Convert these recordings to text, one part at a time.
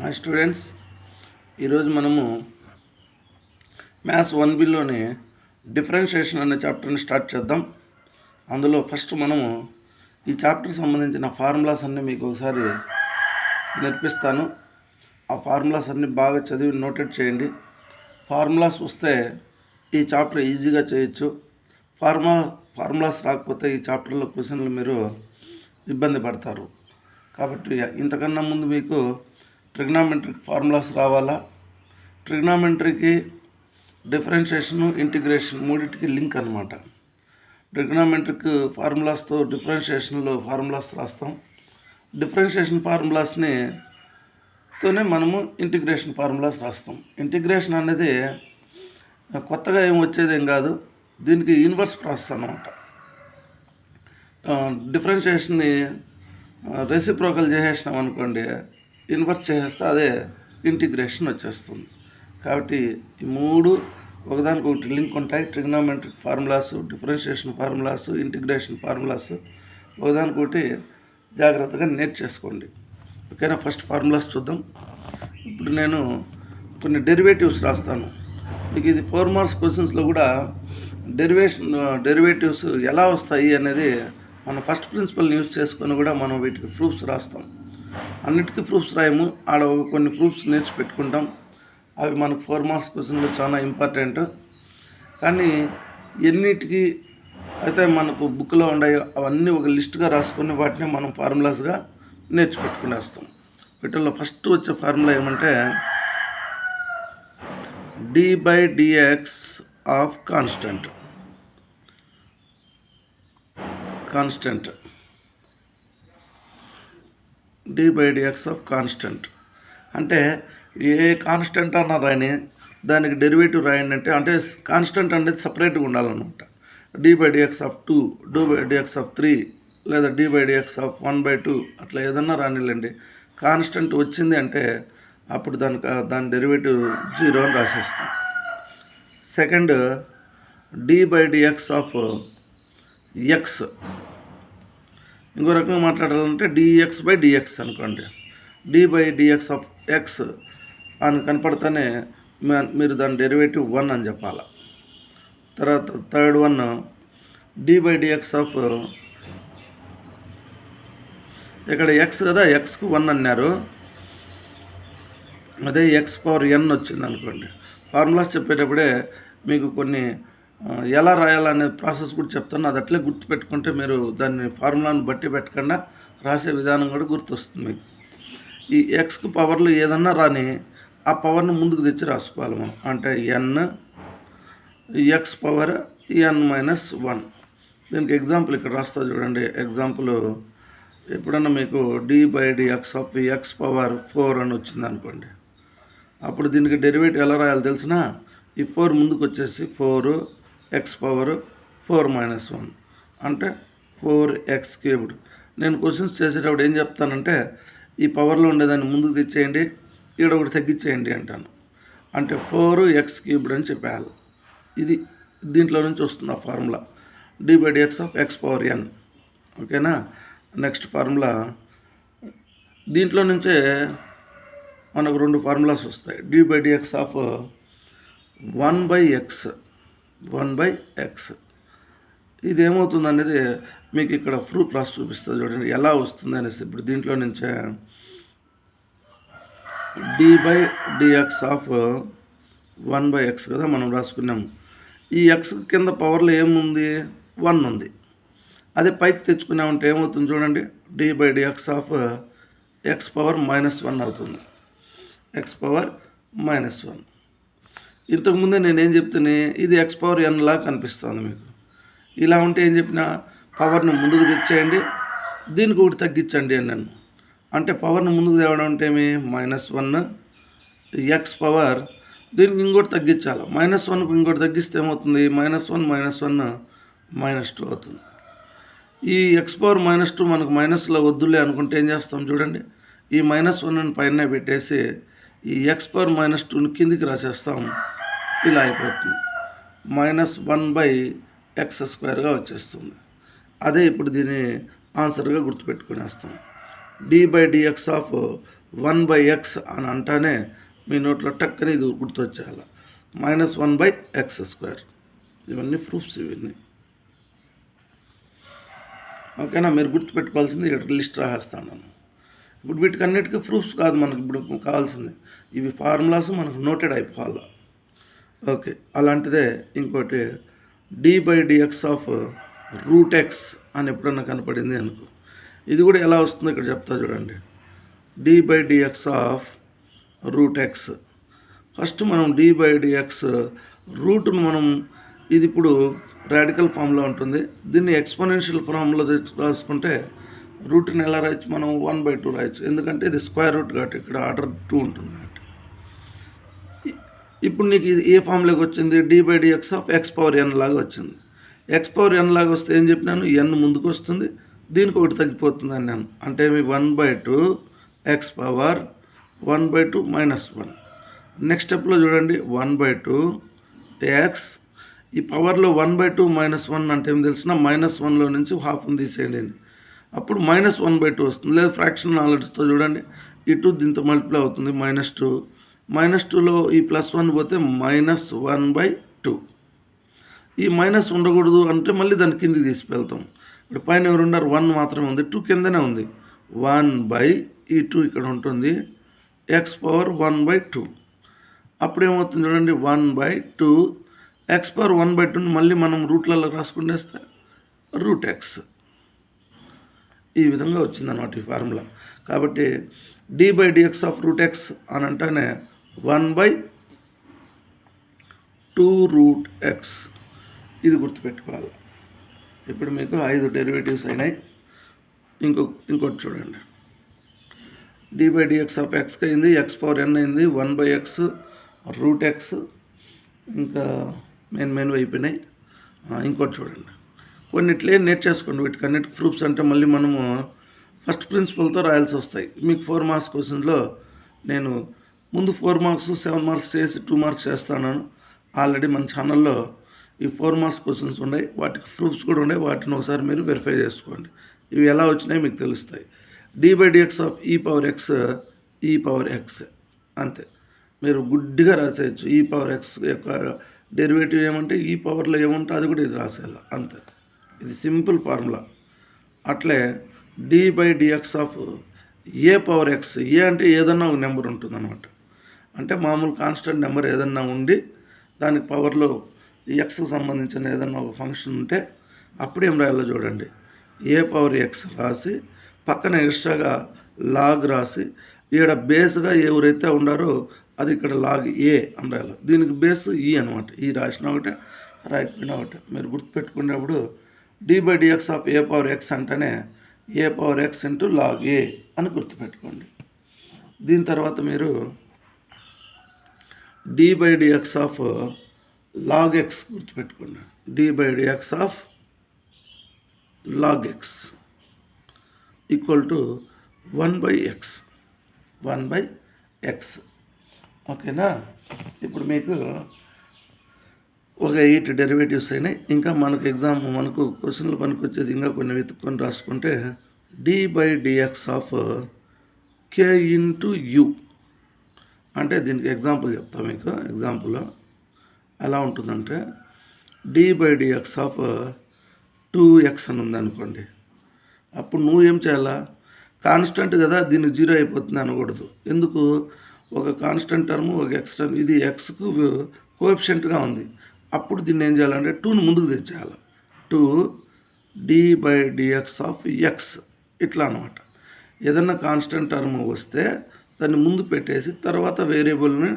Hi students, ఈరోజు మనము maths 1Bలోని differentiation అనే చాప్టర్ని స్టార్ట్ చేద్దాం. అందులో ఫస్ట్ మనము ఈ చాప్టర్ సంబంధించిన ఫార్ములాస్ అన్నీ మీకు ఒకసారి నేర్పిస్తాను. ఆ ఫార్ములాస్ అన్నీ బాగా చదివి నోటెడ్ చేయండి. ఫార్ములాస్ వస్తే ఈ చాప్టర్ ఈజీగా చేయొచ్చు. ఫార్ములాస్ రాకపోతే ఈ చాప్టర్లో క్వశ్చన్లు మీరు ఇబ్బంది పడతారు. కాబట్టి ఇంతకన్నా ముందు మీకు ట్రిగ్నామెట్రిక్ ఫార్ములాస్ రావాలా. ట్రిగ్నామెట్రీకి డిఫరెన్షియేషను, ఇంటిగ్రేషన్ మూడింటికి లింక్ అనమాట. ట్రిగ్నామెట్రిక్ ఫార్ములాస్తో డిఫరెన్షియేషన్లో ఫార్ములాస్ రాస్తాం. డిఫరెన్షియేషన్ తోనే మనము ఇంటిగ్రేషన్ ఫార్ములాస్ రాస్తాం. ఇంటిగ్రేషన్ అనేది కొత్తగా ఏం వచ్చేదేం కాదు, దీనికి ఇన్వర్స్ ప్రాసెస్ అన్నమాట. డిఫరెన్షియేషన్ని రెసిప్రోకల్ చేసేసినాం అనుకోండి, ఇన్వర్స్ చేసేస్తే అదే ఇంటిగ్రేషన్ వచ్చేస్తుంది. కాబట్టి ఈ మూడు ఒకదానికొకటి లింక్ ఉంటాయి. Trigonometric formulas, differentiation formulas, integration formulas ఒకదానికొకటి జాగ్రత్తగా నేర్చేసుకోండి. ఓకేనా? ఫస్ట్ ఫార్ములాస్ చూద్దాం. ఇప్పుడు నేను కొన్ని డెరివేటివ్స్ రాస్తాను. మీకు ఇది 4 మార్క్స్ క్వశ్చన్స్లో కూడా డెరివేటివ్స్ ఎలా వస్తాయి అనేది మనం ఫస్ట్ ప్రిన్సిపల్ని యూజ్ చేసుకొని కూడా మనం వీటికి ప్రూఫ్స్ రాస్తాం. అన్నిటికీ ప్రూఫ్స్ రాయము, ఆడ కొన్ని ప్రూఫ్స్ నేర్చి పెట్టుకుంటాం. అవి మనకు 4 మార్క్స్ క్వశ్చన్లో చాలా ఇంపార్టెంట్. కానీ ఎన్నిటికీ అయితే మనకు బుక్లో ఉన్నాయో అవన్నీ ఒక లిస్ట్గా రాసుకొని వాటిని మనం ఫార్ములాస్గా నేర్చిపెట్టుకునేస్తాం. వీటిల్లో ఫస్ట్ వచ్చే ఫార్ములా ఏమంటే d/dx of constant. d/dx of constant అంటే ఏ కాన్స్టెంట్ అన్నా రాయని దానికి డెరివేటివ్ రాయండి అంటే కాన్స్టెంట్ అనేది సపరేట్గా ఉండాలన్నమాట. d/dx ఆఫ్ 2, d/dx ఆఫ్ 3 లేదా d/dx ఆఫ్ 1/2 అట్లా ఏదన్నా రానిలేండి. కాన్స్టెంట్ వచ్చింది అంటే అప్పుడు దాని డెరివేటివ్ 0 అని రాసేస్తాం. Second, d/dx of x. ఇంకో రకంగా మాట్లాడాలంటే dx/dx అనుకోండి. d/dx ఆఫ్ x అని కనపడితేనే మీరు దాని డెరివేటివ్ 1 అని చెప్పాలి. తర్వాత థర్డ్ వన్, d/dx ఆఫ్ ఇక్కడ x కదా, xకు 1 అన్నారు. అదే x⁴n వచ్చింది అనుకోండి. ఫార్ములాస్ చెప్పేటప్పుడే మీకు కొన్ని ఎలా రాయాలనే ప్రాసెస్ కూడా చెప్తాను. అది అట్లే గుర్తుపెట్టుకుంటే మీరు దాన్ని ఫార్ములాను బట్టి పెట్టకుండా రాసే విధానం కూడా గుర్తొస్తుంది మీకు. ఈ ఎక్స్కి పవర్లు ఏదన్నా రాని ఆ పవర్ని ముందుకు తెచ్చి రాసుకోవాలి మనం. అంటే x⁴n-1. దీనికి ఎగ్జాంపుల్ ఇక్కడ రాస్తా చూడండి. ఎగ్జాంపుల్ ఎప్పుడన్నా మీకు d/dx ఆఫ్ x⁴ అని వచ్చింది అనుకోండి. అప్పుడు దీనికి డెరివేటివ్ ఎలా రాయాలో తెలిసిన, ఈ 4 ముందుకు వచ్చేసి 4x⁴ అంటే 4x³ నేను క్వశ్చన్స్ చేసేటప్పుడు ఏం చెప్తానంటే ఈ పవర్లో ఉండేదాన్ని ముందుకు తెచ్చేయండి, ఇక్కడ ఒకటి తగ్గించేయండి అంటాను. అంటే 4x³ అని చెప్పాలి. ఇది దీంట్లో నుంచి వస్తుంది ఆ ఫార్ములా, d/dx ఆఫ్ x⁴n. ఓకేనా? నెక్స్ట్ ఫార్ములా దీంట్లో నుంచే మనకు 2 ఫార్ములాస్ వస్తాయి. d/dx of 1/x. ఇది ఏమవుతుంది అనేది మీకు ఇక్కడ ప్రూఫ్ రాసి చూపిస్తుంది చూడండి ఎలా వస్తుంది అనేసి. ఇప్పుడు దీంట్లో నుంచే d/dx ఆఫ్ 1/x కదా మనం రాసుకున్నాము. ఈ x కింద పవర్లో ఏముంది? 1 ఉంది. అదే పైకి తెచ్చుకున్నామంటే ఏమవుతుంది చూడండి, d/dx ఆఫ్ x⁻−1 అవుతుంది. x⁻−1. ఇంతకుముందే నేనేం చెప్తాను, ఇది x⁴n లాగా కనిపిస్తుంది మీకు. ఇలా ఉంటే ఏం చెప్పినా పవర్ని ముందుకు తెచ్చేయండి, దీనికి ఒకటి తగ్గించండి అని నన్ను. అంటే పవర్ని ముందుకు తేవడం అంటే ఏమి? -1 x⁻, దీనికి ఇంకోటి తగ్గించాలి. -1కు ఇంకోటి తగ్గిస్తే ఏమవుతుంది? -1 -2 అవుతుంది. ఈ x⁻−2 మనకు మైనస్లో వద్దులే అనుకుంటే ఏం చేస్తాం చూడండి, ఈ -1ని పైన పెట్టేసి ఈ x⁻−2ని కిందికి రాసేస్తాం. ఇలా అయిపోతుంది. -1/x² వచ్చేస్తుంది. అదే ఇప్పుడు దీన్ని ఆన్సర్గా గుర్తుపెట్టుకునేస్తాం. d/dx ఆఫ్ 1/x అని అంటానే మీ నోట్లో టక్కని ఇది గుర్తొచ్చేయాలి. -1/x². ఇవన్నీ ప్రూఫ్స్ ఇవన్నీ. ఓకేనా? మీరు గుర్తుపెట్టుకోవాల్సింది ఇక్కడ లిస్ట్ రాసేస్తాను. ఇప్పుడు వీటికన్నిటికీ ప్రూఫ్స్ కాదు మనకు ఇప్పుడు కావాల్సింది. ఇవి ఫార్ములాస్ మనకు నోటెడ్ అయిపోవాలి. ఓకే, అలాంటిదే ఇంకోటి d/dx ఆఫ్ √x అని ఎప్పుడన్నా కనపడింది అనుకో. ఇది కూడా ఎలా వస్తుందో ఇక్కడ చెప్తా చూడండి. d/dx of √x. ఫస్ట్ మనం d/dx రూట్ను మనం ఇది ఇప్పుడు రాడికల్ ఫామ్లో ఉంటుంది. దీన్ని ఎక్స్పోనెన్షియల్ ఫామ్లో రాసుకుంటే రూట్ని ఎలా రాయొచ్చు, మనం 1/2 రాయొచ్చు. ఎందుకంటే ఇది స్క్వేర్ రూట్ కాబట్టి ఇక్కడ ఆర్డర్ 2 ఉంటుంది కాబట్టి. ఇప్పుడు నీకు ఇది ఏ ఫామ్లోకి వచ్చింది, d/dx ఆఫ్ x⁴n లాగా వచ్చింది. x⁴n లాగా వస్తే ఏం చెప్పినాను, n ముందుకు వస్తుంది, దీనికి ఒకటి తగ్గిపోతుంది అన్నాను. అంటే మీ 1/2 x⁴1/2 -1. నెక్స్ట్ స్టెప్లో చూడండి 1/2 x. ఈ పవర్లో 1/2 -1 అంటే ఏం తెలిసిన, -1లో నుంచి హాఫ్ని తీసేయండి, అప్పుడు -1/2 వస్తుంది. లేదా ఫ్రాక్షన్ నాలెడ్జ్తో చూడండి, ఇటు దీంతో మల్టిప్లై అవుతుంది -2. -2లో ఈ +1 పోతే -1/2. ఈ మైనస్ ఉండకూడదు అంటే మళ్ళీ దాని కిందికి తీసుకెళ్తాం. ఇప్పుడు పైన ఎవరు ఉన్నారు, 1 మాత్రమే ఉంది, 2 కిందనే ఉంది. 1/2 ఇక్కడ ఉంటుంది, x⁴1/2. అప్పుడు ఏమవుతుంది చూడండి, 1/2 x⁴1/2ని మళ్ళీ మనం రూట్లలో రాసుకునేస్తే √x. ఈ విధంగా వచ్చిందన్నమాట ఈ ఫార్ములా. కాబట్టి d/dx ఆఫ్ √x అని అంటేనే 1/2√x. ఇది గుర్తుపెట్టుకోవాలి. ఇప్పుడు మీకు 5 డెరివేటివ్స్ అయినాయి. ఇంకోటి చూడండి, d/dx ఆఫ్ x అయింది, x⁴n అయింది, 1/x √x, ఇంకా మెయిన్ అయిపోయినాయి. ఇంకోటి చూడండి, కొన్నిట్లే నేర్చేసుకోండి. వీటికి అన్నిటి ప్రూఫ్స్ అంటే మళ్ళీ మనము ఫస్ట్ ప్రిన్సిపల్తో రాయాల్సి వస్తాయి. మీకు 4 మార్క్స్ క్వశ్చన్లో నేను ముందు 4 మార్క్స్ 7 మార్క్స్ చేసి 2 మార్క్స్ చేస్తాను. ఆల్రెడీ మన ఛానల్లో ఈ 4 మార్క్స్ క్వశ్చన్స్ ఉన్నాయి, వాటికి ప్రూఫ్స్ కూడా ఉన్నాయి. వాటిని ఒకసారి మీరు వెరిఫై చేసుకోండి. ఇవి ఎలా వచ్చినాయి మీకు తెలుస్తాయి. d/dx ఆఫ్ e⁴x అంతే, మీరు గుడ్డిగా రాసేయచ్చు. e⁴x యొక్క డెరివేటివ్ ఏమంటే ఈ పవర్లో ఏముంటే అది కూడా ఇది రాసేయాలి అంతే. ఇది సింపుల్ ఫార్ములా. అట్లే d/dx ఆఫ్ a⁴x. ఏ అంటే ఏదన్నా ఒక నెంబర్ ఉంటుంది అనమాట. అంటే మామూలు కాన్స్టెంట్ నెంబర్ ఏదన్నా ఉండి దానికి పవర్లో ఎక్స్కి సంబంధించిన ఏదన్నా ఒక ఫంక్షన్ ఉంటే అప్పుడు ఏం రాయాలో చూడండి, a⁴x రాసి పక్కన ఎక్స్ట్రాగా లాగ్ రాసి ఇక్కడ బేస్గా ఎవరైతే ఉండారో అది ఇక్కడ లాగ్ ఏ అని రాయాలి. దీనికి బేస్ ఈ అనమాట. ఈ రాసిన ఒకటే రాయకపోయినా ఒకటే. మీరు గుర్తుపెట్టుకునేప్పుడు d/dx ఆఫ్ a⁴x అంటేనే a⁴x × log a అని గుర్తుపెట్టుకోండి. దీని తర్వాత మీరు d/dx ఆఫ్ log x గుర్తుపెట్టుకోండి. d/dx of log x equal to 1/x. ఓకేనా? ఇప్పుడు మీకు ఒక 8 డెరివేటివ్స్ అయినాయి. ఇంకా మనకు క్వశ్చన్లు పనికొచ్చేది ఇంకా కొన్ని వెతుక్కొని రాసుకుంటే d/dx ఆఫ్ k × u. అంటే దీనికి ఎగ్జాంపుల్ చెప్తా మీకు. ఎగ్జాంపుల్ ఎలా ఉంటుందంటే d/dx ఆఫ్ 2x అని ఉందనుకోండి. అప్పుడు నువ్వు ఏం చేయాలా, కాన్స్టెంట్ కదా, దీనికి 0 అయిపోతుంది అనకూడదు. ఎందుకు, ఒక కాన్స్టెంట్ టర్మ్ ఒక ఎక్స్ టర్మ్, ఇది ఎక్స్కు కోఎఫిషియంట్గా ఉంది. అప్పుడు దీన్ని ఏం చేయాలంటే 2ని ముందుకు తెచ్చేయాలి. 2 d/dx ఆఫ్ x ఇట్లా అనమాట. ఏదన్నా కాన్స్టెంట్ టర్మ్ వస్తే దాన్ని ముందు పెట్టేసి తర్వాత వేరియబుల్ని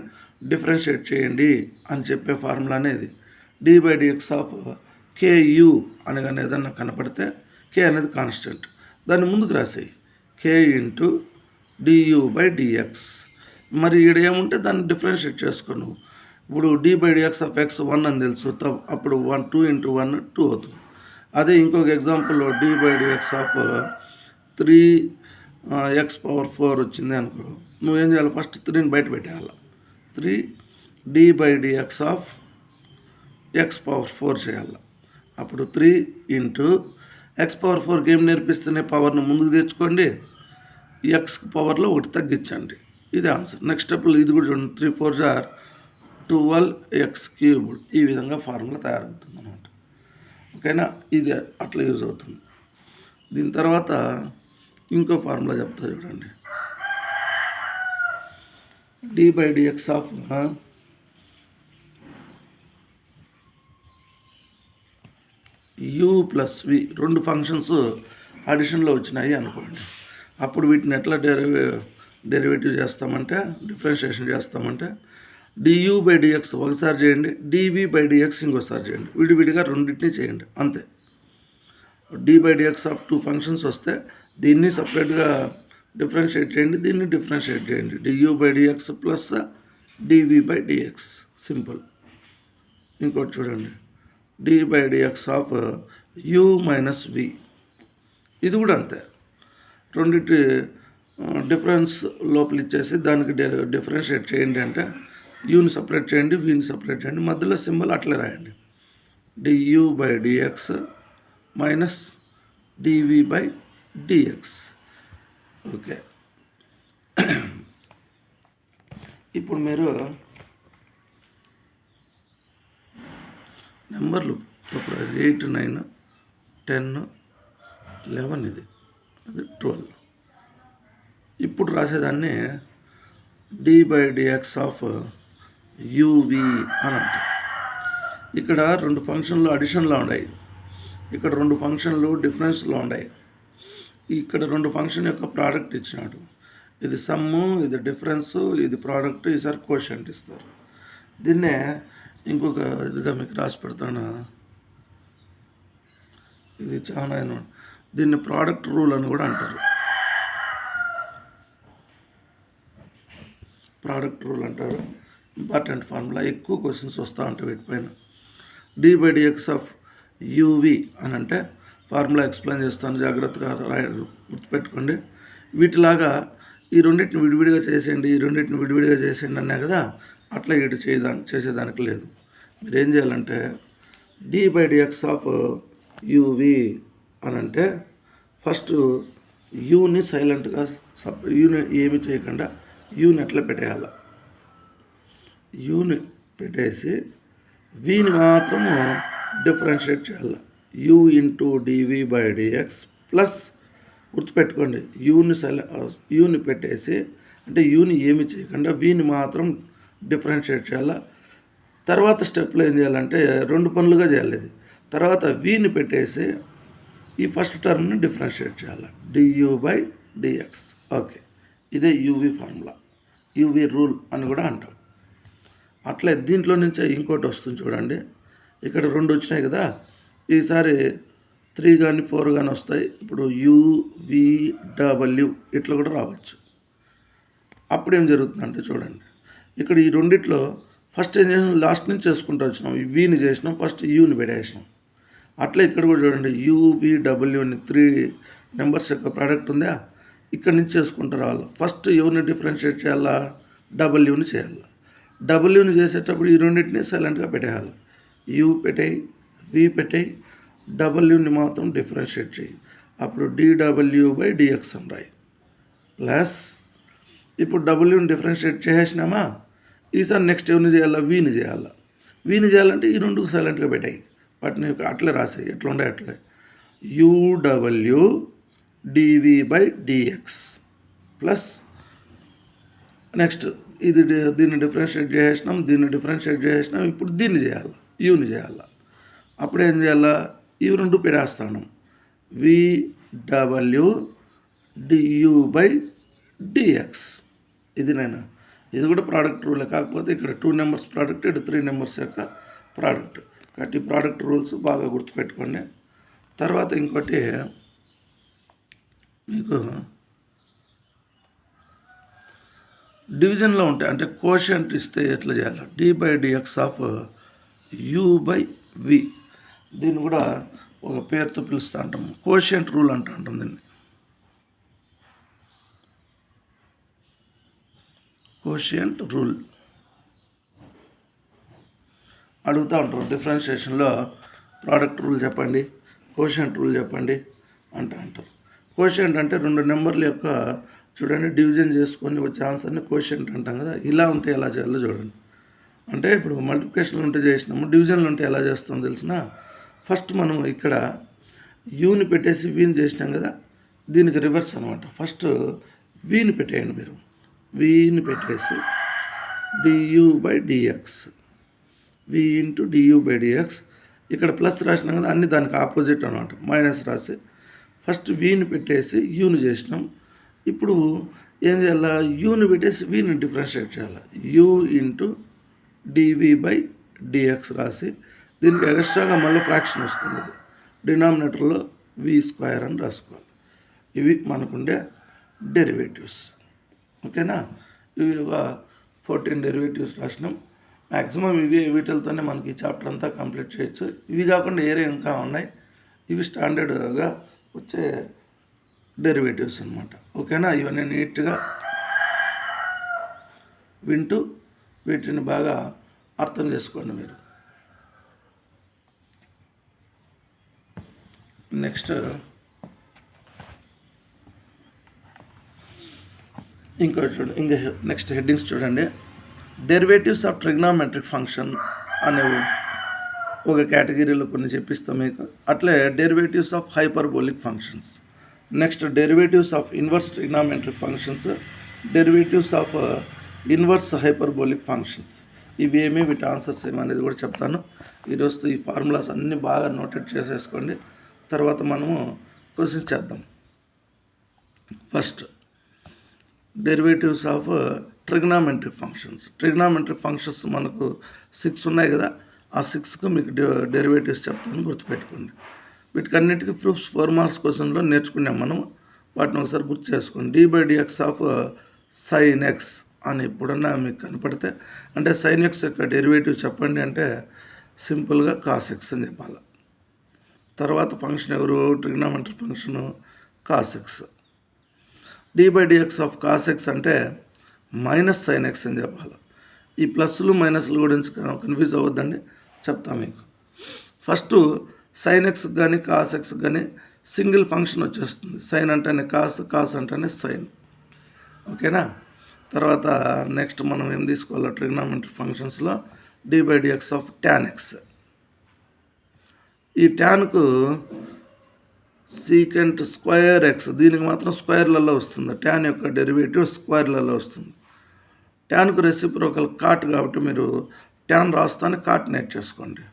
డిఫరెన్షియేట్ చేయండి అని చెప్పే ఫార్ములా అనేది. d/dx ఆఫ్ ku అని కానీ ఏదన్నా కనపడితే, k అనేది కాన్స్టెంట్, దాన్ని ముందుకు రాసేయి, k × du/dx. మరి ఇక్కడ ఏముంటే దాన్ని డిఫరెన్షియేట్ చేసుకో నువ్వు. ఇప్పుడు d/dx ఆఫ్ x 1 అని తెలుసు, అప్పుడు 2 × 1 2 అవుతుంది. అదే ఇంకొక ఎగ్జాంపుల్లో d/dx ఆఫ్ 3x⁴ వచ్చింది అనుకో, నువ్వేం చేయాలి, ఫస్ట్ 3ని బయట పెట్టేయాలి. 3 d/dx ఆఫ్ x⁴ చేయాలి. అప్పుడు 3 × x⁴ ఏం నేర్పిస్తేనే పవర్ను ముందుకు తెచ్చుకోండి, ఎక్స్ పవర్లో ఒకటి తగ్గించండి. ఇది ఆన్సర్. నెక్స్ట్ స్టెప్లో ఇది కూడా చూడండి, 3 4 జార్ 12x³ ఈ విధంగా ఫార్ములా తయారవుతుంది అన్నమాట. ఓకేనా, ఇది అట్లా యూజ్ అవుతుంది. దీని తర్వాత ఇంకో ఫార్ములా చెప్తా చూడండి, d/dx of u plus v, రెండు ఫంక్షన్స్ అడిషన్లో వచ్చినాయి అనుకోండి. అప్పుడు వీటిని ఎట్లా డెరివేటివ్ చేస్తామంటే, డిఫరెన్షియేషన్ చేస్తామంటే du/dx ఒకసారి చేయండి, dv/dx ఇంకోసారి చేయండి, విడివిడిగా రెండింటినీ చేయండి అంతే. d/dx ఆఫ్ 2 ఫంక్షన్స్ వస్తే దీన్ని సపరేట్గా డిఫరెన్షియేట్ చేయండి, దీన్ని డిఫరెన్షియేట్ చేయండి, du/dx ప్లస్ dv/dx, సింపుల్. ఇంకోటి చూడండి, d/dx of u minus v, ఇది కూడా అంతే. రెండింటి డిఫరెన్స్ లోపల ఇచ్చేసి దానికి డిఫరెన్షియేట్ చేయండి అంటే యూని సపరేట్ చేయండి, వీని సపరేట్ చేయండి, మధ్యలో సింబల్ అట్లే రాయండి, du/dx మైనస్ dv/dx. ఓకే, ఇప్పుడు మీరు నెంబర్లు 8 9 10 11 ఇది 12. ఇప్పుడు రాసేదాన్ని d/dx ఆఫ్ uv అని అంటారు. ఇక్కడ రెండు ఫంక్షన్లు అడిషన్లో ఉన్నాయి, ఇక్కడ రెండు ఫంక్షన్లు డిఫరెన్స్లో ఉన్నాయి. ఇక్కడ రెండు ఫంక్షన్ యొక్క ప్రోడక్ట్ ఇచ్చినాడు, ఇది సమ్ము, ఇది డిఫరెన్సు, ఇది ప్రోడక్ట్, ఈసారి కోషంట్ ఇస్తారు. దీన్నే ఇంకొక ఇదిగా మీకు రాసి పెడతాను, ఇది చాలా దీన్ని ప్రోడక్ట్ రూల్ అని కూడా అంటారు. ప్రోడక్ట్ రూల్ అంటారు, ఇంపార్టెంట్ ఫార్ములా, ఎక్కువ క్వశ్చన్స్ వస్తూ ఉంటాయి వీటిపైన. d/dx ఆఫ్ uv అని అంటే ఫార్ములా ఎక్స్ప్లెయిన్ చేస్తాను, జాగ్రత్తగా గుర్తుపెట్టుకోండి. వీటిలాగా ఈ రెండింటిని విడివిడిగా చేసేయండి, ఈ రెండింటిని విడివిడిగా చేసేయండి అన్నా కదా, అట్లా ఇటు చేసేదానికి లేదు. మీరు ఏం చేయాలంటే d/dx ఆఫ్ uv అని అంటే ఫస్ట్ యూని సైలెంట్గా యూని ఏమి చేయకుండా యూని ఎట్లా పెట్టేయాల, యూని పెట్టేసి వీని మాత్రము డిఫరెన్షియేట్ చేయాలి, u ఇంటూ dv/dx ప్లస్, గుర్తుపెట్టుకోండి, యూని పెట్టేసి అంటే యూని ఏమి చేయకుండా వీని మాత్రం డిఫరెన్షియేట్ చేయాలి. తర్వాత స్టెప్లో ఏం చేయాలంటే రెండు పనులుగా చేయాలి ఇది. తర్వాత వీని పెట్టేసి ఈ ఫస్ట్ టర్మ్ని డిఫరెన్షియేట్ చేయాలి, du/dx. ఓకే, ఇదే యూవి ఫార్ములా, యూవి రూల్ అని కూడా అంటాం. అట్లే దీంట్లో నుంచే ఇంకోటి వస్తుంది చూడండి, ఇక్కడ రెండు వచ్చినాయి కదా, ఈసారి 3 కానీ 4 కానీ వస్తాయి. ఇప్పుడు UVW ఇట్లా కూడా రావచ్చు. అప్పుడు ఏం జరుగుతుందంటే చూడండి, ఇక్కడ ఈ రెండిట్లో ఫస్ట్ ఏం చేసినాం, లాస్ట్ నుంచి చేసుకుంటూ వచ్చినాం, వీని చేసినాం, ఫస్ట్ యూని పెట్టేసినాం. అట్లా ఇక్కడ కూడా చూడండి, UVW అని 3 నెంబర్స్ యొక్క ప్రోడక్ట్ ఉందా, ఇక్కడ నుంచి చేసుకుంటూ రావాలి. ఫస్ట్ ఎవరిని డిఫరెన్షియేట్ చేయాలా, డబ్ల్యూని చేయాలి. డబ్ల్యూని చేసేటప్పుడు ఈ రెండింటిని సైలెంట్గా పెట్టేయాలి, యూ పెట్టేయి, వి పెట్టేయి, డబ్ల్యూని మాత్రం డిఫరెన్షియేట్ చేయి, అప్పుడు dw/dx అని రాయి. ప్లస్ ఇప్పుడు డబ్ల్యూని డిఫరెన్షియేట్ చేసేసినామా, ఈసారి నెక్స్ట్ ఎవరిని చేయాలా, వీని చేయాలా. వీని చేయాలంటే ఈ రెండు సైలెంట్గా పెట్టాయి, వాటిని అట్లే రాసాయి, ఎట్లా ఉండే అట్లే, uw/dv/dx ప్లస్ నెక్స్ట్ ఇది దీన్ని డిఫరెన్షియేట్ చేసేసినాం, దీన్ని డిఫరెన్షియేట్ చేసేసినాం, ఇప్పుడు దీన్ని చేయాలి, యూని చేయాలి. అప్పుడు ఏం చేయాలా, ఇవి రెండు పెట్టేస్తాను, vw/du/dx. ఇది ఇది కూడా ప్రోడక్ట్ రూలే, కాకపోతే ఇక్కడ 2 నెంబర్స్ ప్రోడక్ట్, ఇక్కడ 3 నెంబర్స్ యొక్క ప్రోడక్ట్. కాబట్టి ప్రోడక్ట్ రూల్స్ బాగా గుర్తుపెట్టుకోండి. తర్వాత ఇంకోటి మీకు డివిజన్లో ఉంటాయి, అంటే కోషంట్ ఇస్తే ఎట్లా చేయాలి, d/dx ఆఫ్ u/v. దీన్ని కూడా ఒక పేరుతో పిలుస్తూ ఉంటాము, కోషంట్ రూల్ అంటూ ఉంటాం దీన్ని, కోషియంట్ రూల్. అడుగుతూ ఉంటారు డిఫరెన్షియేషన్లో, ప్రోడక్ట్ రూల్ చెప్పండి, కోషియంట్ రూల్ చెప్పండి అంటారు. కోషియంట్ అంటే రెండు నెంబర్ల యొక్క చూడండి, డివిజన్ చేసుకొని వచ్చే ఆన్సర్ని కోషెంట్ అంటాం కదా, ఇలా ఉంటే ఎలా చేయాలో చూడండి. అంటే ఇప్పుడు మల్టిప్లికేషన్లు ఉంటే చేసినాము, డివిజన్లు ఉంటే ఎలా చేస్తాం తెలిసిన. ఫస్ట్ మనం ఇక్కడ యూని పెట్టేసి వీని చేసినాం కదా, దీనికి రివర్స్ అనమాట. ఫస్ట్ వీని పెట్టేయండి మీరు, వీని పెట్టేసి du/dx, v ఇంటూ du/dx. ఇక్కడ ప్లస్ రాసినాం కదా, అన్ని దానికి ఆపోజిట్ అనమాట, మైనస్ రాసి ఫస్ట్ వీని పెట్టేసి యూని చేసినాం. ఇప్పుడు ఏం చేయాలా, యూని పెట్టేసి వీని డిఫరెన్షియేట్ చేయాలి. యూ ఇంటూ dv/dx రాసి దీనికి ఎక్స్ట్రాగా మళ్ళీ ఫ్రాక్షన్ వస్తుంది, ఇది డినామినేటర్లో v² అని రాసుకోవాలి. ఇవి మనకుండే డెరివేటివ్స్. ఓకేనా, ఇవి ఒక 14 డెరివేటివ్స్ రాసినాం. మ్యాక్సిమం ఇవి వీటితోనే మనకి చాప్టర్ అంతా కంప్లీట్ చేయొచ్చు. ఇవి కాకుండా ఏరే ఇంకా ఉన్నాయి, ఇవి స్టాండర్డ్గా వచ్చే డెరివేటివ్స్ అనమాట. ఓకేనా, ఇవన్నీ నీట్గా వింటూ వీటిని బాగా అర్థం చేసుకోండి మీరు. నెక్స్ట్ నెక్స్ట్ హెడ్డింగ్స్ చూడండి. డెరివేటివ్స్ ఆఫ్ ట్రిగ్నామెట్రిక్ ఫంక్షన్ అనే ఒక కేటగిరీలో కొన్ని చెప్పిస్తాం మీకు. అట్లే derivatives of hyperbolic functions, next derivatives of inverse trigonometric functions, derivatives of inverse hyperbolic functions. ఇవి ఏమి, వీటి ఆన్సర్స్ ఏమనేది కూడా చెప్తాను. ఈరోజు ఈ ఫార్ములాస్ అన్నీ బాగా నోటెడ్ చేసేసుకోండి, తర్వాత మనము క్వశ్చన్ చేద్దాం. First derivatives of trigonometric functions. Trigonometric functions మనకు 6 ఉన్నాయి కదా, ఆ 6కు మీకు డెరివేటివ్స్ చెప్తాను, గుర్తుపెట్టుకోండి. వీటికన్నిటికీ ప్రూఫ్స్ 4 మార్క్స్ క్వశ్చన్లో నేర్చుకున్నాం మనం, వాటిని ఒకసారి గుర్తు చేసుకోండి. d/dx ఆఫ్ sin x అని ఎప్పుడన్నా మీకు కనపడితే, అంటే sin x యొక్క డెరివేటివ్ చెప్పండి అంటే సింపుల్గా cos x అని చెప్పాలి. తర్వాత ఫంక్షన్ ఎవరు, trigonometric function cos x. d/dx of cos x అంటే మైనస్ sin x అని చెప్పాలి. ఈ ప్లస్లు మైనస్లు గురించి కన్ఫ్యూజ్ అవ్వద్దండి, చెప్తాను మీకు. ఫస్ట్ sin x కానీ cos x కానీ సింగిల్ ఫంక్షన్ వచ్చేస్తుంది. సైన్ అంటేనే కాస్, కాస్ అంటేనే సైన్. ఓకేనా, తర్వాత నెక్స్ట్ మనం ఏం తీసుకోవాలో ట్రిగ్నామెట్రిక్ ఫంక్షన్స్లో d/dx ఆఫ్ tan x. ఈ ట్యాన్కు సీకెంట్ స్క్వేర్ ఎక్స్, దీనికి మాత్రం స్క్వేర్లలో వస్తుంది. ట్యాన్ యొక్క డెరివేటివ్ స్క్వేర్లలో వస్తుంది. ట్యాన్కు రెసిప్రోకల్ కాట్ కాబట్టి మీరు ట్యాన్ రాస్తానే కాట్ నేర్చేసుకోండి.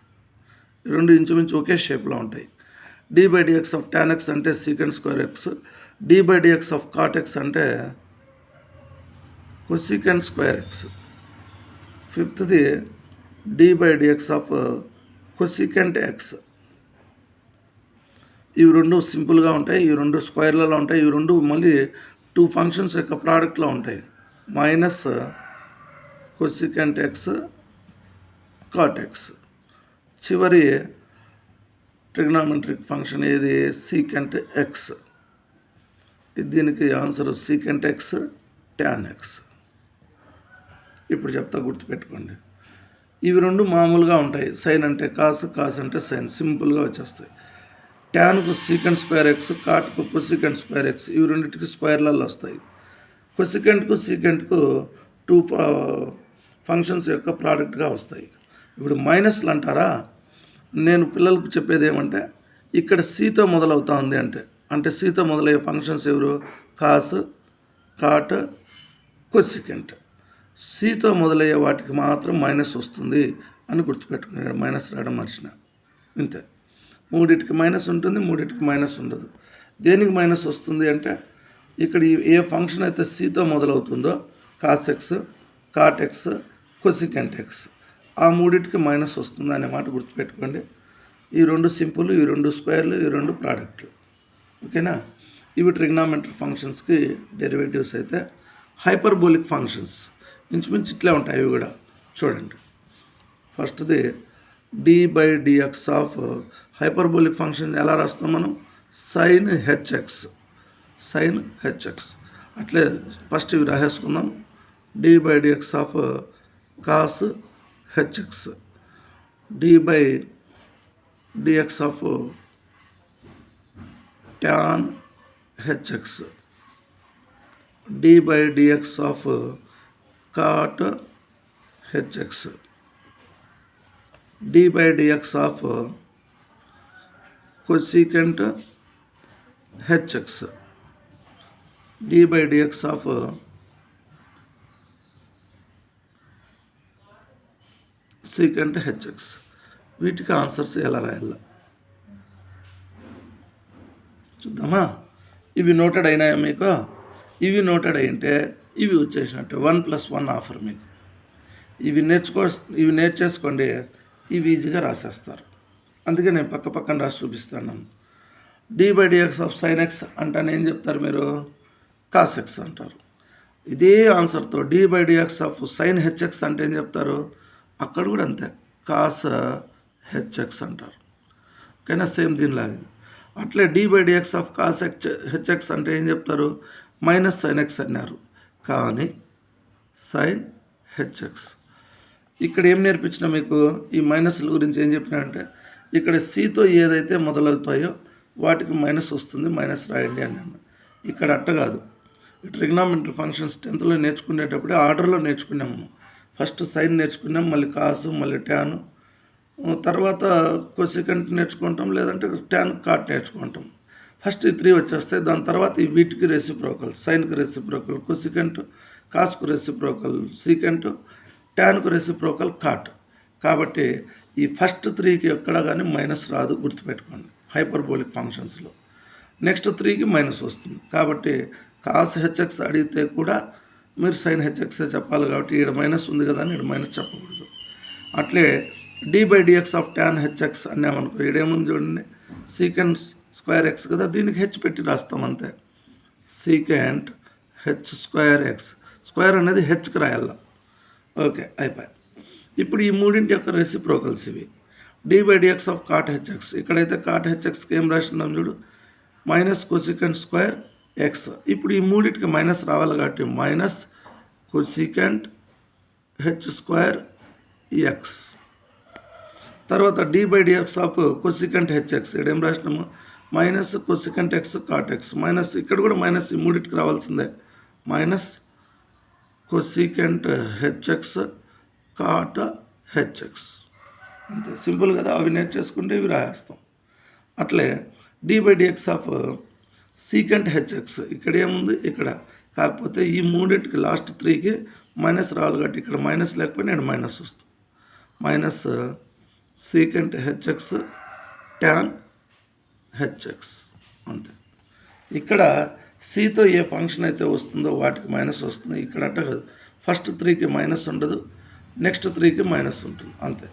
రెండు ఇంచుమించు ఒకే షేప్లో ఉంటాయి. d/dx ఆఫ్ tan x అంటే secant square x, d/dx of cot x అంటే కొసీకెంట్ స్క్వేర్ ఎక్స్. ఫిఫ్త్ది d/dx ఆఫ్ కొసీకెంట్ ఎక్స్. ఇవి రెండు సింపుల్గా ఉంటాయి, ఈ రెండు స్క్వేర్లలో ఉంటాయి, ఈ రెండు మళ్ళీ 2 ఫంక్షన్స్ యొక్క ప్రోడక్ట్లో ఉంటాయి. Minus cosecant x, cot x. చివరి ట్రిగ్నామెట్రిక్ ఫంక్షన్ ఏది, సీకెంట్ ఎక్స్. దీనికి answer secant x, tan x. ఇప్పుడు చెప్తా, గుర్తుపెట్టుకోండి. ఇవి రెండు మామూలుగా ఉంటాయి, సైన్ అంటే కాస్, కాస్ అంటే సైన్, సింపుల్గా వచ్చేస్తాయి. ట్యాన్కు సీకెంట్ స్క్వేర్ ఎక్స్, కాట్కు కొసీకెంట్ స్క్వేర్ ఎక్స్, ఇవి రెండింటికి స్క్వేర్లలో వస్తాయి. కొసీకెంట్కు సీకెంట్కు 2 ఫంక్షన్స్ యొక్క ప్రోడక్ట్గా వస్తాయి. ఇప్పుడు మైనస్లు అంటారా, నేను పిల్లలకు చెప్పేది ఏమంటే, ఇక్కడ సీతో మొదలవుతుంది అంటే సీతో మొదలయ్యే ఫంక్షన్స్ ఎవరు, కాస్, కాట్, కొసీకెంట్. సీతో మొదలయ్యే వాటికి మాత్రం మైనస్ వస్తుంది అని గుర్తుపెట్టుకున్నాడు. మైనస్ రాయడం మర్చిన, ఇంతే. మూడింటికి మైనస్ ఉంటుంది, మూడింటికి మైనస్ ఉండదు. దేనికి మైనస్ వస్తుంది అంటే, ఇక్కడ ఏ ఫంక్షన్ అయితే సీతో మొదలవుతుందో, cos x, cot x, cosecant x, ఆ మూడింటికి మైనస్ వస్తుంది అనే మాట గుర్తుపెట్టుకోండి. ఈ రెండు సింపుల్, ఈ రెండు స్క్వేర్లు, ఈ రెండు ప్రోడక్ట్లు. ఓకేనా, ఇవి ట్రిగ్నామెట్రిక్ ఫంక్షన్స్కి డెరివేటివ్స్. అయితే హైపర్బోలిక్ ఫంక్షన్స్ ఇంచుమించు ఇట్లే ఉంటాయి, అవి కూడా చూడండి. ఫస్ట్ది d/dx ఆఫ్ హైపర్బోలిక్ ఫంక్షన్ ఎలా రాస్తాం మనం, sin hx, sin hx. అట్లే ఫస్ట్ ఇవి రాసేసుకుందాం. d/dx of cos hx, d/dx of tan hx, D by dx of cot hx, D by dx of cosecant hx, D by dx of secant hx. వీటికి answers ఎలా రాయాలి చూద్దామా. ఇవి noted అయినాయా మీకు? ఇవి నోటెడ్ అయింటే ఇవి వచ్చేసినట్టు 1+1 ఆఫర్ మీకు. ఇవి నేర్చేసుకోండి, ఇవి ఈజీగా రాసేస్తారు. అందుకే నేను పక్కన రాసి చూపిస్తాను. D by dx of sin x అంటే ఏం చెప్తారు మీరు? cos x అంటారు. ఇదే ఆన్సర్తో D by dx of sin hx అంటే ఏం చెప్తారు? అక్కడ కూడా అంతే, cos hx అంటారు. ఓకేనా? సేమ్ దీనిలాగే. అట్లే d by dx of cos hx అంటే ఏం చెప్తారు? మైనస్ sin x అన్నారు, కానీ sin hx. ఇక్కడ ఏం నేర్పించిన మీకు? ఈ మైనస్ల గురించి ఏం చెప్పినాడంటే, ఇక్కడ సితో ఏదైతే మొదలవుతాయో వాటికి మైనస్ వస్తుంది, మైనస్ రాయండి అన్నాను. ఇక్కడ అట్ట కాదు. ట్రిగ్నామెట్రీ ఫంక్షన్స్ 10th నేర్చుకునేటప్పుడే ఆర్డర్లో నేర్చుకున్నాము. ఫస్ట్ సైన్ నేర్చుకున్నాం, మళ్ళీ కాసు, మళ్ళీ ట్యాను, తర్వాత కొసికెంట్ నేర్చుకుంటాం, లేదంటే ట్యాన్ కాట్ నేర్చుకుంటాం. ఫస్ట్ ఈ 3 వచ్చేస్తాయి. దాని తర్వాత ఈ వీటికి రెసిప్రోకల్, సైన్కి రెసిప్రోకల్, కొసికెంట్, కాస్కు రెసిప్రోకల్ సీకెంట్, ట్యాన్కు రెసిప్రోకల్ కాట్. కాబట్టి ఈ ఫస్ట్ 3కి ఎక్కడ కానీ మైనస్ రాదు, గుర్తుపెట్టుకోండి హైపర్బోలిక్ ఫంక్షన్స్లో. నెక్స్ట్ 3కి మైనస్ వస్తుంది. కాబట్టి కాస్ హెచ్ఎక్స్ అడిగితే కూడా మీరు సైన్ హెచ్ఎక్సే చెప్పాలి. కాబట్టి ఈడ మైనస్ ఉంది కదా అని ఈడ మైనస్ చెప్పకూడదు. అట్లే d by dx of tan h x అన్నామనుకో, ఈడేముంది చూడండి, సీకెంట్ స్క్వేర్ ఎక్స్ కదా, దీనికి హెచ్ పెట్టి రాస్తాం అంతే. Secant H square X, square అనేది హెచ్కి రాయాల. ఓకే, అయిపోయి. ఇప్పుడు ఈ మూడింటి యొక్క రెసిప్రోకల్స్ ఇవి. D by dx of cot h x, ఇక్కడైతే కాట్ హెచ్ఎక్స్కి ఏం రాసినాం చూడు, మైనస్ కొసికెంట్ స్క్వేర్ ఎక్స్. ఇప్పుడు ఈ మూడింటికి మైనస్ రావాలి కాబట్టి minus cosecant h square x. తర్వాత d by dx of cosecant h x, ఇక్కడ ఏం రాసినాము, minus cosecant x cot x. Minus ఇక్కడ కూడా మైనస్ ఈ మూడింటికి రావాల్సిందే, minus cosecant h x cot h x. అంతే, సింపుల్ కదా. అవి నేర్చేసుకుంటే ఇవి రాయేస్తాం. అట్లే d by dx of secant h x, ఇక్కడ ఏముంది, ఇక్కడ. కాకపోతే ఈ మూడింటికి లాస్ట్ 3కి మైనస్ రావాలి కాబట్టి ఇక్కడ మైనస్ లేకపోయినా ఇక్కడ మైనస్ వస్తుంది. Minus secant HX tan HX. అంతే. ఇక్కడ సితో ఏ ఫంక్షన్ అయితే వస్తుందో వాటికి మైనస్ వస్తుంది. ఇక్కడ అట్ట కాదు, ఫస్ట్ 3కి మైనస్ ఉండదు, నెక్స్ట్ 3కి మైనస్ ఉంటుంది. అంతే.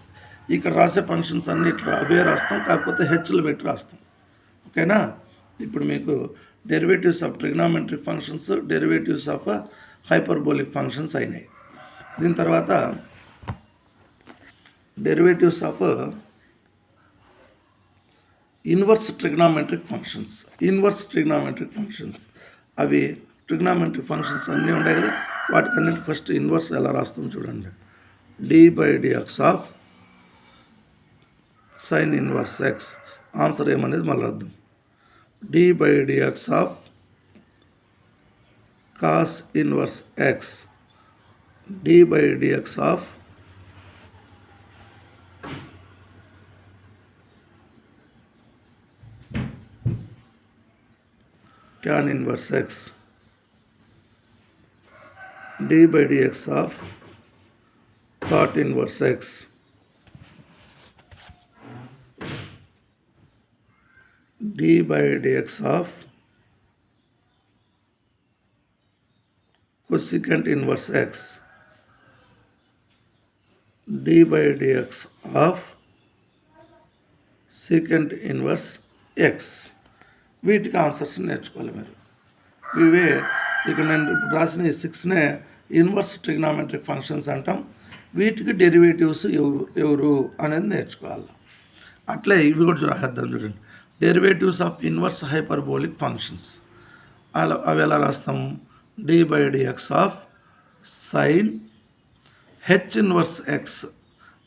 ఇక్కడ రాసే ఫంక్షన్స్ అన్ని ఇట్లా అవే రాస్తాం, కాకపోతే హెచ్లు పెట్టి రాస్తాం. ఓకేనా? ఇప్పుడు మీకు derivatives of trigonometric functions, derivatives of hyperbolic functions అయినాయి. దీని తర్వాత derivatives of inverse trigonometric functions. Inverse trigonometric functions అవి ట్రిగ్నామెట్రిక్ ఫంక్షన్స్ అన్నీ ఉన్నాయి కదా, వాటికన్నిటి ఫస్ట్ ఇన్వర్స్ ఎలా రాస్తాం చూడండి. D by dx of sine inverse x. Answer ఏమనేది మళ్ళీ అర్థం. D by dx of cos inverse x, d by dx of tan inverse x, d by dx of cot inverse x, d by dx of cosecant inverse x, d by dx of secant inverse x. వీటికి answers నేర్చుకోవాలి మీరు. ఇవే ఇక నేను ఇప్పుడు రాసిన ఈ 6నే inverse trigonometric functions అంటాం. వీటికి డెరివేటివ్స్ ఎవరు అనేది నేర్చుకోవాలి. అట్లే ఇవి కూడా రాద్దాం చూడండి. Derivatives of inverse hyperbolic functions అవి ఎలా రాస్తాం? D by dx of sine h inverse x.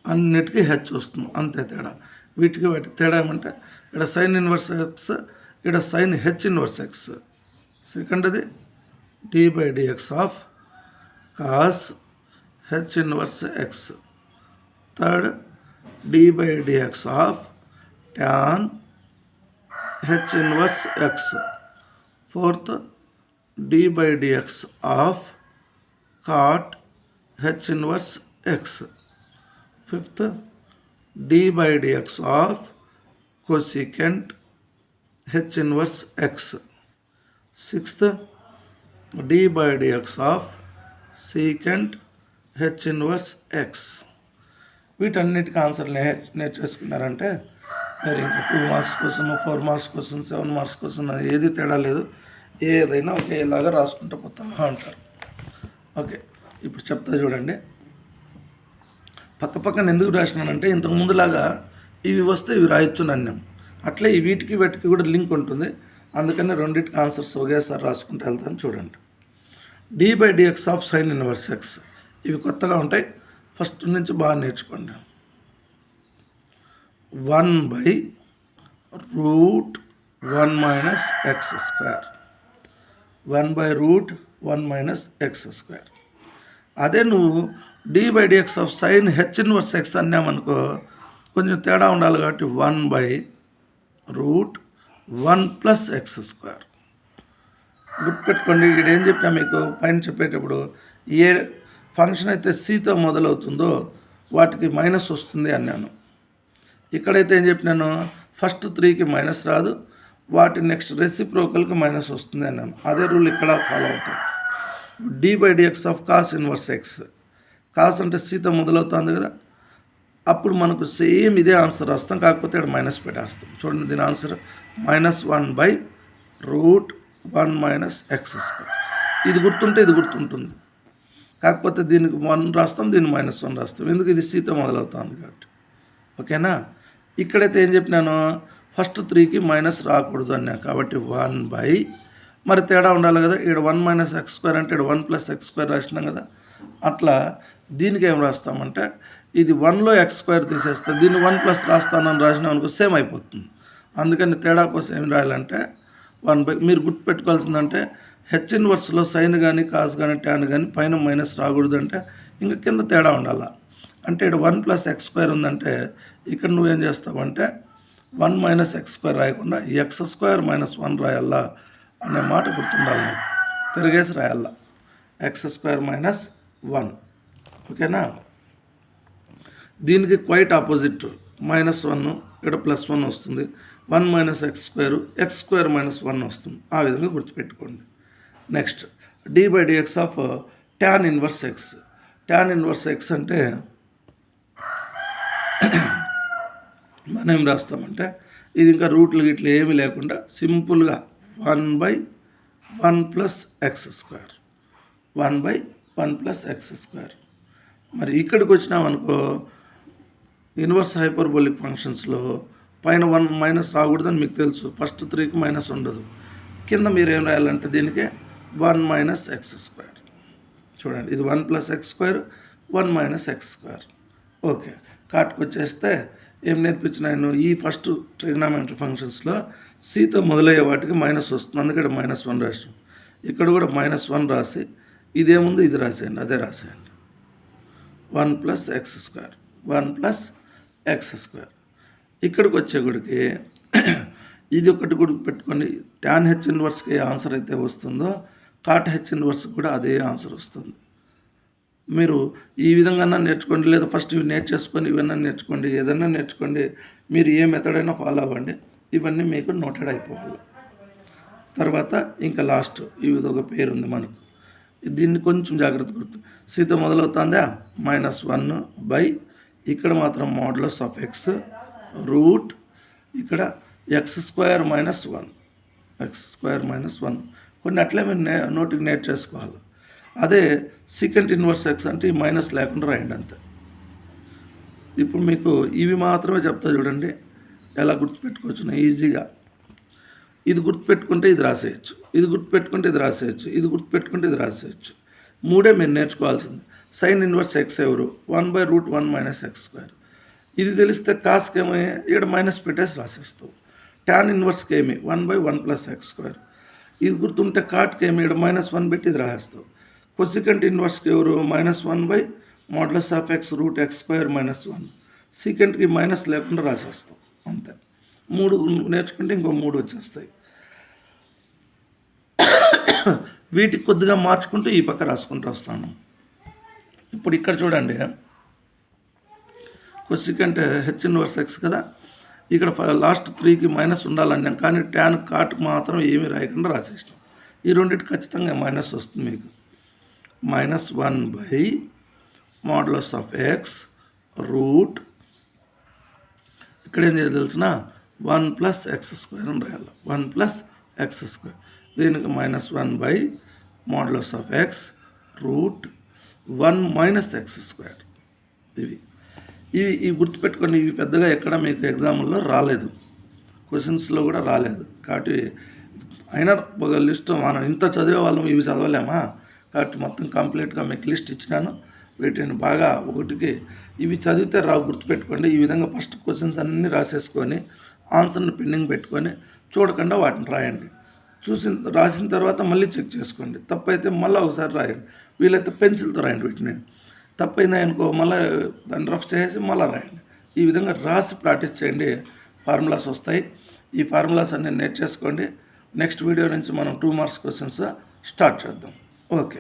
అన్నిటికీ హెచ్ వస్తుంది, అంతే తేడా. వీటికి తేడా ఏమంటే ఇక్కడ సైన్ ఇన్వర్స్ ఎక్స్, ఇక్కడ సైన్ హెచ్ ఇన్వర్స్ ఎక్స్. సెకండ్ది d by dx of cos h inverse x. Third, d by dx of tan h inverse x. Fourth, d by dx of cot h inverse x. Fifth, d by dx of cosecant h inverse x. Sixth, d by dx of secant h inverse x. వీటన్నిటికీ answer నేర్చేసుకున్నారంటే మీరు ఇంకా 2 marks question, 4 marks question, 7 marks question ఏది తేడా లేదు, ఏదైనా ఒకేలాగా రాసుకుంటూ పోతా అంటారు. ఓకే, ఇప్పుడు చెప్తా చూడండి. పక్కన ఎందుకు రాసినానంటే ఇంతకు ముందులాగా ఇవి వస్తే ఇవి రాయొచ్చు అన్నాం, అట్లే వీటికి కూడా లింక్ ఉంటుంది. అందుకని రెండింటికి ఆన్సర్స్ ఒకేసారి రాసుకుంటూ వెళ్తాను. చూడండి, d by d x of sine inverse x. ఇవి కొత్తగా ఉంటాయి, ఫస్ట్ నుంచి బాగా నేర్చుకోండి. 1/√1 minus x square. 1/√1 minus x square. అదే నువ్వు d by d x of sine h inverse x అన్నామనుకో, కొంచెం తేడా ఉండాలి కాబట్టి 1/√1 ప్లస్ ఎక్స్ స్క్వేర్. గుర్తుపెట్టుకోండి, ఇక్కడ ఏం చెప్పినా మీకు పైన చెప్పేటప్పుడు ఏ ఫంక్షన్ అయితే సితో మొదలవుతుందో వాటికి మైనస్ వస్తుంది అన్నాను. ఇక్కడైతే ఏం చెప్పినాను, ఫస్ట్ 3కి మైనస్ రాదు, వాటి నెక్స్ట్ రెసిప్రోకల్కి మైనస్ వస్తుంది అన్నాను. అదే రూల్ ఇక్కడ ఫాలో అవుతాం. D by d x of cos inverse x. Cos అంటే సితో మొదలవుతుంది కదా, అప్పుడు మనకు సేమ్ ఇదే ఆన్సర్ రాస్తాం, కాకపోతే ఇక్కడ మైనస్ పెట్టేస్తాం. చూడండి, దీని ఆన్సర్ -1/√1 మైనస్ ఎక్స్ స్క్వేర్. ఇది గుర్తుంటే ఇది గుర్తుంటుంది, కాకపోతే దీనికి 1 రాస్తాం, దీన్ని -1 రాస్తాం, ఎందుకు ఇది సితో మొదలవుతుంది కాబట్టి. ఓకేనా, ఇక్కడైతే ఏం చెప్పినాను, ఫస్ట్ 3కి మైనస్ రాకూడదు అన్నా కాబట్టి 1/, మరి తేడా ఉండాలి కదా, ఇక్కడ 1 మైనస్ ఎక్స్ స్క్వేర్ అంటే ఇక్కడ 1 ప్లస్ ఎక్స్ స్క్వేర్ రాసినాం కదా, అట్లా దీనికి ఏం రాస్తామంటే ఇది 1లో ఎక్స్ స్క్వేర్ తీసేస్తే దీన్ని 1 ప్లస్ రాస్తానని రాసినాం అనుకో సేమ్ అయిపోతుంది. అందుకని తేడా కోసం ఏం రాయాలంటే 1/, మీరు గుర్తుపెట్టుకోవాల్సిందంటే హెచ్ ఇన్వర్స్లో సైన్ కానీ కాస్ కానీ ట్యాన్ కానీ పైన మైనస్ రాకూడదు అంటే ఇంకా కింద తేడా ఉండాలి. అంటే ఇక్కడ 1 ప్లస్ ఎక్స్ స్క్వేర్ ఉందంటే ఇక్కడ నువ్వేం చేస్తావంటే 1 మైనస్ ఎక్స్ స్క్వేర్ రాయకుండా ఎక్స్ స్క్వేర్ -1 రాయాలా అనే మాట గుర్తుండాలి. నాకు తిరిగేసి రాయాలా ఎక్స్ స్క్వేర్ -1. ఓకేనా, దీనికి క్వైట్ ఆపోజిట్ -1 ఇక్కడ +1 వస్తుంది, 1 మైనస్ ఎక్స్ స్క్వేర్ -1 వస్తుంది. ఆ విధంగా గుర్తుపెట్టుకోండి. Next, d by d x of tan inverse x. Tan inverse x అంటే మనం ఏం రాస్తామంటే ఇది ఇంకా రూట్లు గిట్లు ఏమీ లేకుండా సింపుల్గా 1/1 plus X square. 1/1 plus X square. మరి ఇక్కడికి వచ్చినామనుకో, ఇన్వర్స్ హైపర్బోలిక్ ఫంక్షన్స్లో పైన 1 మైనస్ రాకూడదని మీకు తెలుసు, ఫస్ట్ 3కి మైనస్ ఉండదు. కింద మీరు ఏం రాయాలంటే దీనికి 1 మైనస్ ఎక్స్ స్క్వేర్. చూడండి, ఇది 1 plus X square, 1 minus x square. Okay, కాటుకు వచ్చేస్తే ఏం నేర్పించినాను, ఈ ఫస్ట్ ట్రిగ్నామెట్రీ ఫంక్షన్స్లో సితో మొదలయ్యే వాటికి మైనస్ వస్తుంది, అందుకే -1 రాసాం. ఇక్కడ కూడా -1 రాసి ఇదేముంది ఇది రాసేయండి, అదే రాసేయండి. 1 plus X square, 1 plus X square. ఇక్కడికి వచ్చే గుడికి ఇది ఒకటి కూడా పెట్టుకొని ట్యాన్ హెచ్ ఇన్వర్స్కి ఆన్సర్ అయితే వస్తుందో కాట్ హెచ్ ఇన్వర్స్ కూడా అదే ఆన్సర్ వస్తుంది. మీరు ఈ విధంగా నేర్చుకోండి, లేదా ఫస్ట్ ఇవి నేర్చేసుకొని ఇవన్నీ నేర్చుకోండి, ఏదైనా నేర్చుకోండి, మీరు ఏ మెథడ్ అయినా ఫాలో అవ్వండి, ఇవన్నీ మీకు నోటెడ్ అయిపోవాలి. తర్వాత ఇంకా లాస్ట్ ఇది ఒక పేరు ఉంది మనకు, దీన్ని కొంచెం జాగ్రత్త గుర్తు. సితో మొదలవుతుందా -1/, ఇక్కడ మాత్రం మోడ్యులస్ ఆఫ్ ఎక్స్ రూట్, ఇక్కడ ఎక్స్ స్క్వేర్ -1, ఎక్స్ స్క్వేర్ -1 కొన్ని అట్లే మీరు నోటికి నేర్చేసుకోవాలి. అదే సెకండ్ ఇన్వర్స్ ఎక్స్ అంటే ఈ మైనస్ లేకుండా రాయండి అంతే. ఇప్పుడు మీకు ఇవి మాత్రమే చెప్తా చూడండి ఎలా గుర్తుపెట్టుకోవచ్చు ఈజీగా. ఇది గుర్తుపెట్టుకుంటే ఇది రాసేయచ్చు, ఇది గుర్తుపెట్టుకుంటే ఇది రాసేయచ్చు, ఇది గుర్తుపెట్టుకుంటే ఇది రాసేయచ్చు. మూడే మీరు నేర్చుకోవాల్సింది. సైన్ ఇన్వర్స్ ఎక్స్ ఎవరు 1/√1 మైనస్ ఎక్స్ స్క్వేర్. ఇది తెలిస్తే కాస్కి ఏమయ్యే ఇక్కడ మైనస్ పెట్టేసి రాసేస్తావు. ట్యాన్ ఇన్వర్స్కి ఏమి 1/1 ప్లస్ ఎక్స్ స్క్వేర్. ఇది గుర్తుంటే కాట్కి ఏమి -1 పెట్టి ఇది రాసేస్తావు. కొసికెంట్ ఇన్వర్స్కి ఎవరు -1/(x √x² -1). సీకెంట్కి మైనస్ లేకుండా రాసేస్తాం అంతే. 3 నేర్చుకుంటే ఇంకో 3 వచ్చేస్తాయి. వీటికి కొద్దిగా మార్చుకుంటూ ఈ పక్క రాసుకుంటూ వస్తాను. ఇప్పుడు ఇక్కడ చూడండి, కొసికెంట్ హెచ్ ఇన్వర్స్ ఎక్స్ కదా, ఇక్కడ లాస్ట్ 3కి మైనస్ ఉండాలన్నాం, కానీ ట్యాన్ కాట్కి మాత్రం ఏమీ రాయకుండా రాసేసినాం. ఈ రెండింటి ఖచ్చితంగా మైనస్ వస్తుంది మీకు. -1/(x రూట్) ఇక్కడ ఏం చేయాలి తెలిసిన 1+x² అని రాయాలి. 1+x². దీనికి -1/(x రూట్ 1 - x². ఇవి గుర్తుపెట్టుకొని, ఇవి పెద్దగా ఎక్కడ మీకు ఎగ్జామ్లో రాలేదు, క్వశ్చన్స్లో కూడా రాలేదు. కాబట్టి అయినా ఒక లిస్ట్ మనం ఇంత చదివే వాళ్ళం ఇవి చదవలేమా, కాబట్టి మొత్తం కంప్లీట్గా మీకు లిస్ట్ ఇచ్చినాను. వీటిని బాగా ఒకటికి ఇవి చదివితే గుర్తుపెట్టుకోండి. ఈ విధంగా ఫస్ట్ క్వశ్చన్స్ అన్నీ రాసేసుకొని ఆన్సర్ని పెండింగ్ పెట్టుకొని చూడకుండా వాటిని రాయండి. రాసిన తర్వాత మళ్ళీ చెక్ చేసుకోండి. తప్పైతే మళ్ళీ ఒకసారి రాయండి. వీలైతే పెన్సిల్తో రాయండి. వీటిని తప్పైంది అనుకో మళ్ళీ దాన్ని రఫ్ చేసి మళ్ళీ రాయండి. ఈ విధంగా రాసి ప్రాక్టీస్ చేయండి. ఫార్ములాస్ వస్తాయి. ఈ ఫార్ములాస్ అన్నీ నేర్చేసుకోండి. నెక్స్ట్ వీడియో నుంచి మనం 2 మార్క్స్ క్వశ్చన్స్ స్టార్ట్ చేద్దాం. ఓకే.